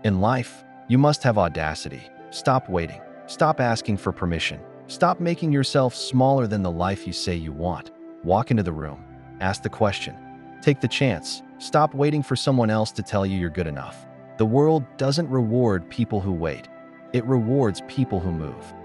In life, you must have audacity. Stop waiting. Stop asking for permission. Stop making yourself smaller than the life you say you want. Walk into the room. Ask the question. Take the chance. Stop waiting for someone else to tell you you're good enough. The world doesn't reward people who wait. It rewards people who move.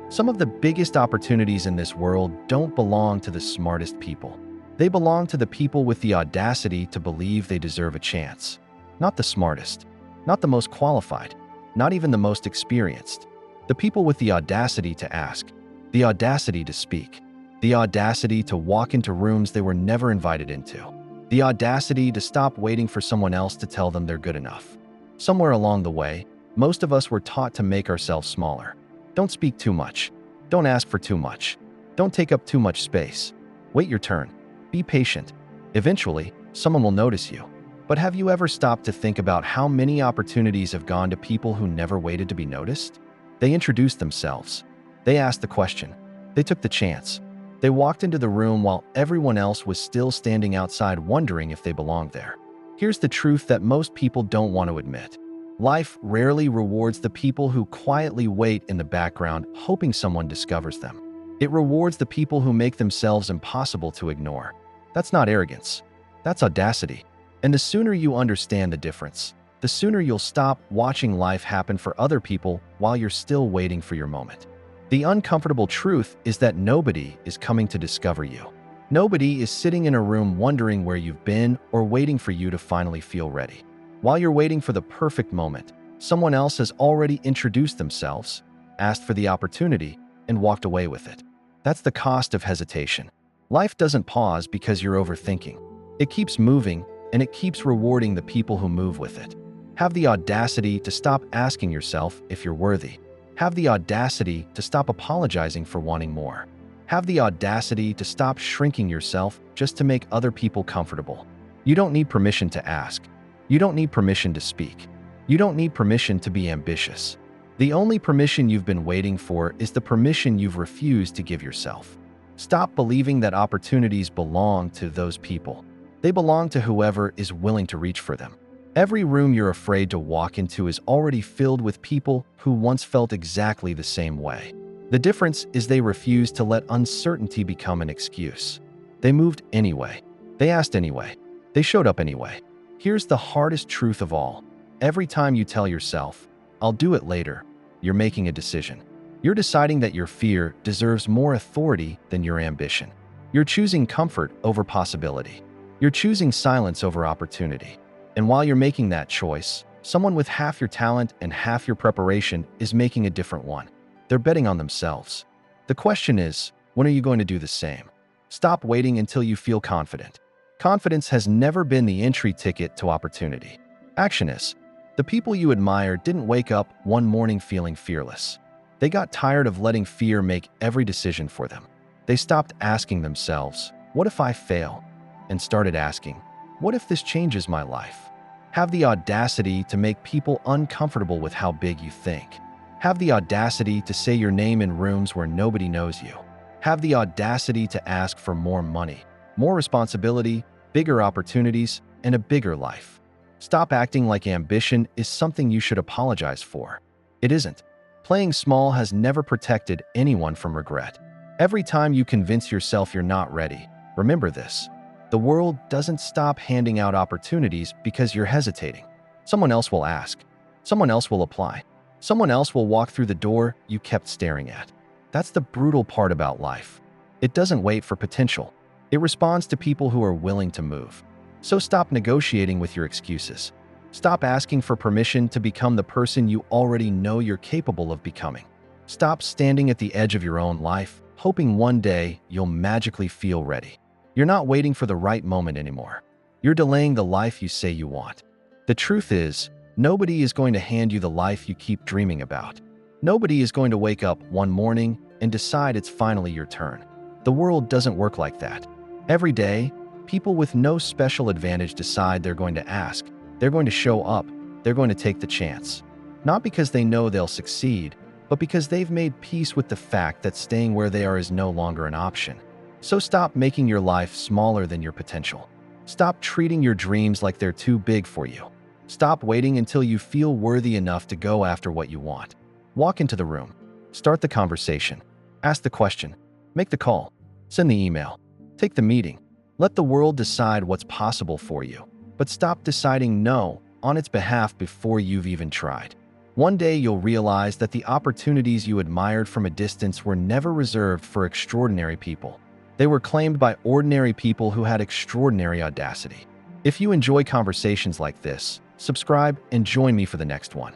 Some of the biggest opportunities in this world don't belong to the smartest people. They belong to the people with the audacity to believe they deserve a chance. Not the smartest, not the most qualified, not even the most experienced. The people with the audacity to ask, the audacity to speak, the audacity to walk into rooms they were never invited into, the audacity to stop waiting for someone else to tell them they're good enough. Somewhere along the way, most of us were taught to make ourselves smaller. Don't speak too much. Don't ask for too much. Don't take up too much space. Wait your turn. Be patient. Eventually, someone will notice you. But have you ever stopped to think about how many opportunities have gone to people who never waited to be noticed? They introduced themselves. They asked the question. They took the chance. They walked into the room while everyone else was still standing outside wondering if they belonged there. Here's the truth that most people don't want to admit. Life rarely rewards the people who quietly wait in the background, hoping someone discovers them. It rewards the people who make themselves impossible to ignore. That's not arrogance. That's audacity. And the sooner you understand the difference, the sooner you'll stop watching life happen for other people while you're still waiting for your moment. The uncomfortable truth is that nobody is coming to discover you. Nobody is sitting in a room wondering where you've been or waiting for you to finally feel ready. While you're waiting for the perfect moment, someone else has already introduced themselves, asked for the opportunity, and walked away with it. That's the cost of hesitation. Life doesn't pause because you're overthinking. It keeps moving, and it keeps rewarding the people who move with it. Have the audacity to stop asking yourself if you're worthy. Have the audacity to stop apologizing for wanting more. Have the audacity to stop shrinking yourself just to make other people comfortable. You don't need permission to ask. You don't need permission to speak. You don't need permission to be ambitious. The only permission you've been waiting for is the permission you've refused to give yourself. Stop believing that opportunities belong to those people. They belong to whoever is willing to reach for them. Every room you're afraid to walk into is already filled with people who once felt exactly the same way. The difference is they refused to let uncertainty become an excuse. They moved anyway. They asked anyway. They showed up anyway. Here's the hardest truth of all. Every time you tell yourself, "I'll do it later," you're making a decision. You're deciding that your fear deserves more authority than your ambition. You're choosing comfort over possibility. You're choosing silence over opportunity. And while you're making that choice, someone with half your talent and half your preparation is making a different one. They're betting on themselves. The question is, when are you going to do the same? Stop waiting until you feel confident. Confidence has never been the entry ticket to opportunity. Action is. The people you admire didn't wake up one morning feeling fearless. They got tired of letting fear make every decision for them. They stopped asking themselves, "What if I fail?" and started asking, "What if this changes my life?" Have the audacity to make people uncomfortable with how big you think. Have the audacity to say your name in rooms where nobody knows you. Have the audacity to ask for more money, more responsibility, bigger opportunities, and a bigger life. Stop acting like ambition is something you should apologize for. It isn't. Playing small has never protected anyone from regret. Every time you convince yourself you're not ready, remember this. The world doesn't stop handing out opportunities because you're hesitating. Someone else will ask. Someone else will apply. Someone else will walk through the door you kept staring at. That's the brutal part about life. It doesn't wait for potential. It responds to people who are willing to move. So stop negotiating with your excuses. Stop asking for permission to become the person you already know you're capable of becoming. Stop standing at the edge of your own life, hoping one day you'll magically feel ready. You're not waiting for the right moment anymore. You're delaying the life you say you want. The truth is, nobody is going to hand you the life you keep dreaming about. Nobody is going to wake up one morning and decide it's finally your turn. The world doesn't work like that. Every day, people with no special advantage decide they're going to ask, they're going to show up, they're going to take the chance. Not because they know they'll succeed, but because they've made peace with the fact that staying where they are is no longer an option. So stop making your life smaller than your potential. Stop treating your dreams like they're too big for you. Stop waiting until you feel worthy enough to go after what you want. Walk into the room. Start the conversation. Ask the question. Make the call. Send the email. Take the meeting. Let the world decide what's possible for you. But stop deciding no on its behalf before you've even tried. One day you'll realize that the opportunities you admired from a distance were never reserved for extraordinary people. They were claimed by ordinary people who had extraordinary audacity. If you enjoy conversations like this, subscribe and join me for the next one.